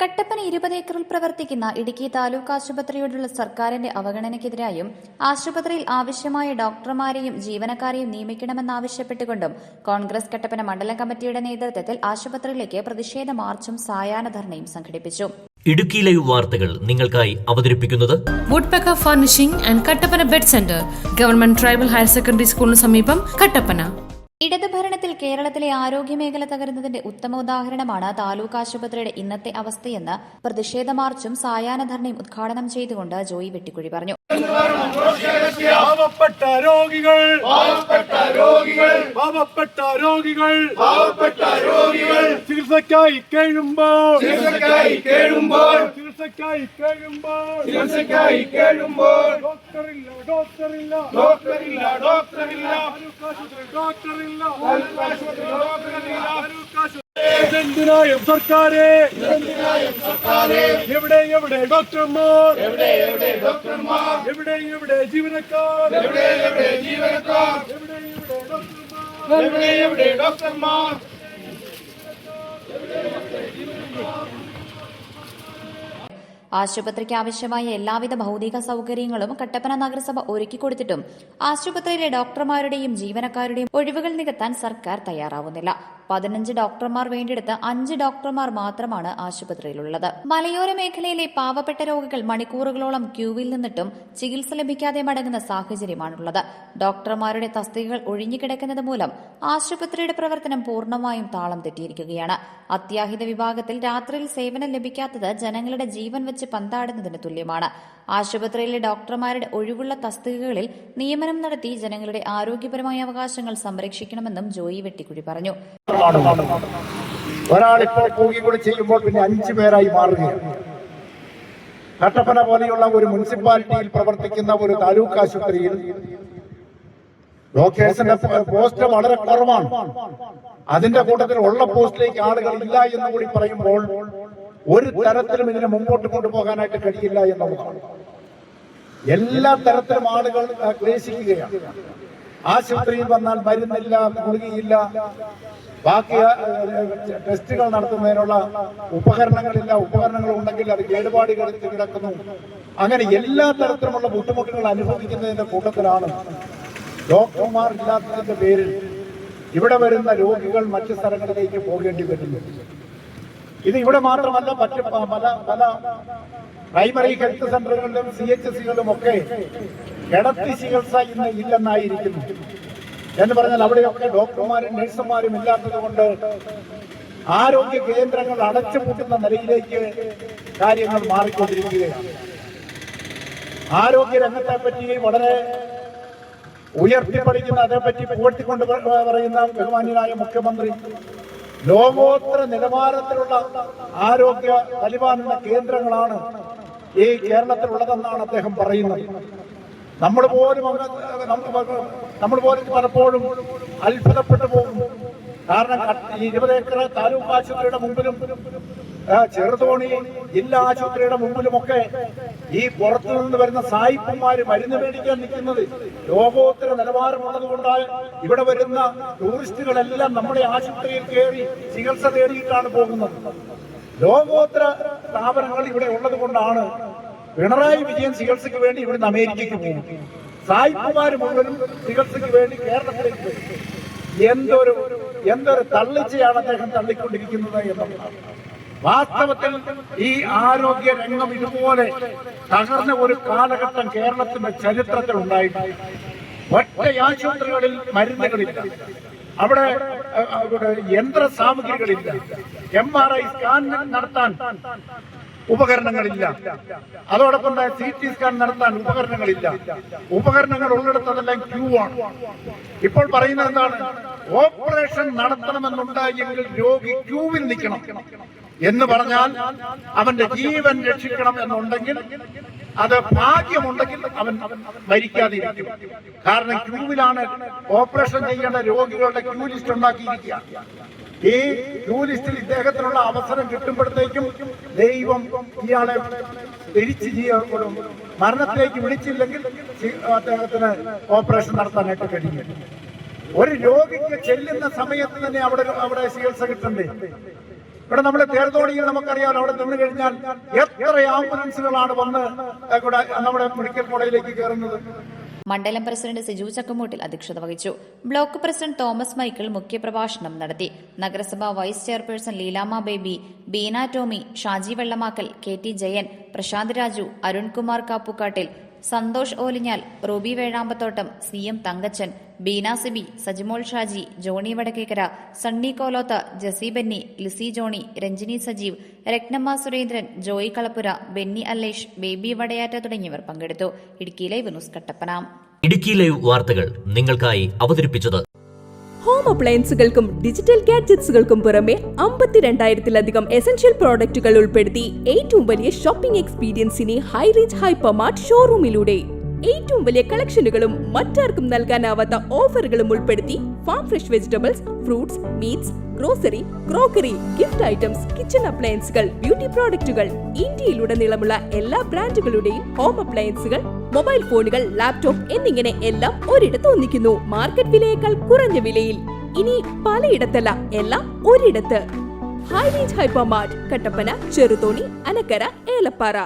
കട്ടപ്പന 20 ഏക്കറിൽ പ്രവർത്തിക്കുന്ന ഇടുക്കി താലൂക്ക് ആശുപത്രിയോടുള്ള സർക്കാരിന്റെ അവഗണനയ്ക്കെതിരായും ആശുപത്രിയിൽ ആവശ്യമായ ഡോക്ടർമാരെയും ജീവനക്കാരെയും നിയമിക്കണമെന്നാവശ്യപ്പെട്ടുകൊണ്ടും കോൺഗ്രസ് കട്ടപ്പന മണ്ഡലം കമ്മിറ്റിയുടെ നേതൃത്വത്തിൽ ആശുപത്രിയിലേക്ക് പ്രതിഷേധ മാർച്ചും സായാഹ്ന ധർണയും സംഘടിപ്പിച്ചു. ഇടുക്കി ലൈവ് വാർത്തകൾ നിങ്ങൾക്കായി അവതരിപ്പിക്കുന്നത് woodpecker furnishing and Kattappana bed centre, government tribal higher secondary സ്കൂളിന് സമീപം, കട്ടപ്പന. ഇടത് ഭരണത്തിൽ കേരളത്തിലെ ആരോഗ്യമേഖല തകരുന്നതിന്റെ ഉത്തമ ഉദാഹരണമാണ് താലൂക്ക് ആശുപത്രിയുടെ ഇന്നത്തെ അവസ്ഥയെന്ന് പ്രതിഷേധ മാർച്ചും സായാഹ്ന ധർണയും ഉദ്ഘാടനം ചെയ്തുകൊണ്ട് ജോയി വെട്ടിക്കുഴി പറഞ്ഞു. പാവപ്പെട്ട രോഗികൾ ചികിത്സയ്ക്കായി കേഴുമ്പോൾ സർക്കാരെ എവിടെ ഡോക്ടർമാർ, എവിടെ ജീവനക്കാർ, എവിടെ ഡോക്ടർമാർ. ആശുപത്രിക്ക് ആവശ്യമായ എല്ലാവിധ ഭൌതിക സൌകര്യങ്ങളും കട്ടപ്പന നഗരസഭ ഒരുക്കിക്കൊടുത്തിട്ടും ആശുപത്രിയിലെ ഡോക്ടർമാരുടെയും ജീവനക്കാരുടെയും ഒഴിവുകൾ നികത്താൻ സർക്കാർ തയ്യാറാവുന്നില്ല. 15 ഡോക്ടർമാർ വേണ്ടിയെടുത്ത് 5 ഡോക്ടർമാർ മാത്രമാണ് ആശുപത്രിയിലുള്ളത്. മലയോര മേഖലയിലെ പാവപ്പെട്ട രോഗികൾ മണിക്കൂറുകളോളം ക്യൂവിൽ നിന്നിട്ടും ചികിത്സ ലഭിക്കാതെ മടങ്ങുന്ന സാഹചര്യമാണുള്ളത്. ഡോക്ടർമാരുടെ തസ്തികകൾ ഒഴിഞ്ഞുകിടക്കുന്നത് മൂലം ആശുപത്രിയുടെ പ്രവർത്തനം പൂർണ്ണമായും താളം തെറ്റിയിരിക്കുകയാണ്. അത്യാഹിത വിഭാഗത്തിൽ രാത്രിയിൽ സേവനം ലഭിക്കാത്തത് ജനങ്ങളുടെ ജീവൻ വെച്ച് പന്താടുന്നതിന് തുല്യമാണ്. ആശുപത്രിയിലെ ഡോക്ടർമാരുടെ ഒഴിവുള്ള തസ്തികകളിൽ നിയമനം നടത്തി ജനങ്ങളുടെ ആരോഗ്യപരമായ അവകാശങ്ങൾ സംരക്ഷിക്കണമെന്നും ജോയി വെട്ടിക്കുഴി പറഞ്ഞു. ഒരാളിപ്പോൾ കൂടി ചെയ്യുമ്പോൾ പിന്നെ 5 പേരായി മാറുകയാണ്. കട്ടപ്പന പോലെയുള്ള ഒരു മുനിസിപ്പാലിറ്റിയിൽ പ്രവർത്തിക്കുന്ന ഒരു താലൂക്ക് ആശുപത്രിയിൽ ഡോക്ടേഴ്സിന്റെ പോസ്റ്റ് വളരെ കുറവാണ്. അതിന്റെ കൂട്ടത്തിൽ ഉള്ള പോസ്റ്റിലേക്ക് ആളുകൾ ഇല്ല എന്ന് കൂടി പറയുമ്പോൾ ഒരു തരത്തിലും ഇതിനെ മുമ്പോട്ട് കൊണ്ടുപോകാനായിട്ട് കഴിയില്ല എന്നുള്ളതാണ്. എല്ലാ തരത്തിലും ആളുകൾ ക്ലേശിക്കുകയാണ്. ആശുപത്രിയിൽ വന്നാൽ മരുന്നില്ല, ഗുളികയില്ല, ബാക്കി ടെസ്റ്റുകൾ നടത്തുന്നതിനുള്ള ഉപകരണങ്ങളില്ല, ഉപകരണങ്ങൾ ഉണ്ടെങ്കിൽ അത് കേടുപാടുകൾ കിടക്കുന്നു. അങ്ങനെ എല്ലാ തരത്തിലുമുള്ള ബുദ്ധിമുട്ടുകൾ അനുഭവിക്കുന്നതിന്റെ കൂട്ടത്തിലാണ് ഡോക്ടർമാർ ഇല്ലാത്തതിന്റെ പേരിൽ ഇവിടെ വരുന്ന രോഗികൾ മറ്റു സ്ഥലങ്ങളിലേക്ക് പോകേണ്ടി വരുന്നു. ഇത് ഇവിടെ മാത്രമല്ല, മറ്റ് പല പ്രൈമറി ഹെൽത്ത് സെന്ററുകളിലും CHCകളിലും ഒക്കെ കിടത്തി ചികിത്സ ഇന്ന് ഇല്ലെന്നായിരിക്കുന്നു. എന്ന് പറഞ്ഞാൽ അവിടെയൊക്കെ ഡോക്ടർമാരും നഴ്സുമാരും ഇല്ലാത്തത് കൊണ്ട് ആരോഗ്യ കേന്ദ്രങ്ങൾ അടച്ചുപൂട്ടുന്ന നിലയിലേക്ക് കാര്യങ്ങൾ മാറിക്കൊണ്ടിരിക്കുകയാണ്. ആരോഗ്യ രംഗത്തെ പറ്റി വളരെ ഉയർത്തിപ്പടിക്കുന്ന, അതേപ്പറ്റി പുകഴ്ത്തിക്കൊണ്ട് പറയുന്ന ബഹുമാന്യനായ മുഖ്യമന്ത്രി ലോകോത്തര നിലവാരത്തിലുള്ള ആരോഗ്യ പരിപാലന കേന്ദ്രങ്ങളാണ് ഈ കേരളത്തിലുള്ളതെന്നാണ് അദ്ദേഹം പറയുന്നത്. നമ്മൾ പോലും പലപ്പോഴും അത്ഭുതപ്പെട്ടു പോകും. കാരണം 20 ഏക്കർ താലൂക്ക് ആശുപത്രിയുടെ മുമ്പിലും ചെറുതോണി ജില്ലാ ആശുപത്രിയുടെ മുമ്പിലുമൊക്കെ ഈ പുറത്തു നിന്ന് വരുന്ന സായിപ്പന്മാര് മരുന്ന് മേടിക്കാൻ നിൽക്കുന്നത് ലോകോത്തര നിലവാരമുള്ളത് കൊണ്ടാണ്. ഇവിടെ വരുന്ന ടൂറിസ്റ്റുകളെല്ലാം നമ്മുടെ ആശുപത്രിയിൽ കയറി ചികിത്സ തേടിയിട്ടാണ് പോകുന്നത്. ലോകോത്തര സ്ഥാപനങ്ങൾ ഇവിടെ ഉള്ളത് കൊണ്ടാണ് പിണറായി വിജയൻ ചികിത്സയ്ക്ക് വേണ്ടി ഇവിടുന്ന് അമേരിക്കയ്ക്ക് പോകും. സായിപ്പുമാര് മുഴുവനും ചികിത്സയ്ക്ക് വേണ്ടി കേരളത്തിലേക്ക് വരും. എന്തൊരു തള്ളിച്ചയാണ് അദ്ദേഹം തള്ളിക്കൊണ്ടിരിക്കുന്നത് എന്നുള്ളതാണ്. വാസ്തവത്തിൽ ഈ ആരോഗ്യ രംഗം ഇതുപോലെ തകർന്ന ഒരു കാലഘട്ടം കേരളത്തിന്റെ ചരിത്രത്തിൽ ഉണ്ടായിട്ടുണ്ട്. ഒറ്റ ആശുപത്രികളിൽ മരുന്നുകളില്ല, അവിടെ യന്ത്ര സാമഗ്രികളില്ല, MRI സ്കാൻ നടത്താൻ ഉപകരണങ്ങളില്ല, അതോടൊപ്പം CT സ്കാൻ നടത്താൻ ഉപകരണങ്ങളില്ല. ഉപകരണങ്ങൾ ഉള്ളിടത്തതെല്ലാം ക്യൂ ആണ്. ഇപ്പോൾ പറയുന്നത് എന്താണ്? ഓപ്പറേഷൻ നടത്തണമെന്നുണ്ടായെങ്കിൽ രോഗി ക്യൂവിൽ നിൽക്കണം എന്ന് പറഞ്ഞാൽ അവന്റെ ജീവൻ രക്ഷിക്കണം എന്നുണ്ടെങ്കിൽ, അത് ഭാഗ്യമുണ്ടെങ്കിൽ അവൻ മരിക്കാതിരിക്കും. കാരണം ക്യൂവിലാണ് ഓപ്പറേഷൻ ചെയ്യേണ്ട രോഗികളുടെ ക്യൂ ലിസ്റ്റ് ഉണ്ടാക്കിയിരിക്കുക. ഈ ക്യൂ ലിസ്റ്റിൽ ഇദ്ദേഹത്തിനുള്ള അവസരം കിട്ടുമ്പോഴത്തേക്കും ദൈവം ഇയാളെ തിരിച്ച് മരണത്തിലേക്ക് വിളിച്ചില്ലെങ്കിൽ അദ്ദേഹത്തിന് ഓപ്പറേഷൻ നടത്താനായിട്ട് കഴിയും. ഒരു രോഗിക്ക് ചെല്ലുന്ന സമയത്ത് തന്നെ അവിടെ ചികിത്സ കിട്ടണ്ടേ? ഇവിടെ നമ്മളെ തേർത്തോണിയിൽ നമുക്കറിയാം, അവിടെ നിന്ന് കഴിഞ്ഞാൽ എത്ര ആംബുലൻസുകളാണ് വന്ന് നമ്മുടെ മെഡിക്കൽ കോളേജിലേക്ക് കയറുന്നത്. മണ്ഡലം പ്രസിഡന്റ് സിജു ചക്കുമൂട്ടിൽ അധ്യക്ഷത വഹിച്ചു. ബ്ലോക്ക് പ്രസിഡന്റ് തോമസ് മൈക്കിൾ മുഖ്യപ്രഭാഷണം നടത്തി. നഗരസഭാ vice chairperson Leelamma Baby, Beena Tommy, Shaji Vellamakkal, KT Jayan, Prashanth Raju, Arunkumar Kappukattil, Santhosh Olinjal, Ruby Vezhambathottam, CM Thankachan, Beena Sibi, Sajimol Shaji, Johnny Vadakkekara, Sunny Kolotha, Jessy Benny, Lizzy Johnny, Ranjini Sajeev, Rathnamma Surendran, Joy Kalappura, Benny Allesh, Baby Vadayatta തുടങ്ങിയവർ പങ്കെടുത്തു. Idukki live news Kattappana. Idukki live വാർത്തകൾ നിങ്ങൾക്കായി അവതരിപ്പിച്ചത് ഹോം അപ്ലയൻസുകൾക്കും ഡിജിറ്റൽ ഗാഡ്ജറ്റ്സുകൾക്കും പുറമെ 52,000-ലധികം എസൻഷ്യൽ പ്രോഡക്റ്റുകൾ ഉൾപ്പെടുത്തി ഏറ്റവും വലിയ ഷോപ്പിംഗ് എക്സ്പീരിയൻസിനെ ഹൈറേഞ്ച് ഹൈപ്പർമാർട്ട് ഷോറൂമിലൂടെ ഏറ്റവും വലിയ കളക്ഷനുകളും മറ്റാർക്കും നൽകാനാവാത്ത ഓഫറുകളും ഉൾപ്പെടുത്തി farm fresh vegetables, fruits, meats, grocery, crockery, gift items, kitchen അപ്ലയൻസുകൾ, ബ്യൂട്ടി പ്രോഡക്റ്റുകൾ, ഇന്ത്യയിലുടനീളമുള്ള എല്ലാ ബ്രാൻഡുകളുടെയും ഹോം അപ്ലയൻസുകൾ, മൊബൈൽ ഫോണുകൾ, ലാപ്ടോപ്പ് എന്നിങ്ങനെ എല്ലാം ഒരിടത്ത് ഒന്നിക്കുന്നു. മാർക്കറ്റ് വിലയേക്കാൾ കുറഞ്ഞ വിലയിൽ. ഇനി പലയിടത്തല്ല, എല്ലാം ഒരിടത്ത്. High range hypermart, Kattappana, Cheruthoni, Anakkara, Elappara.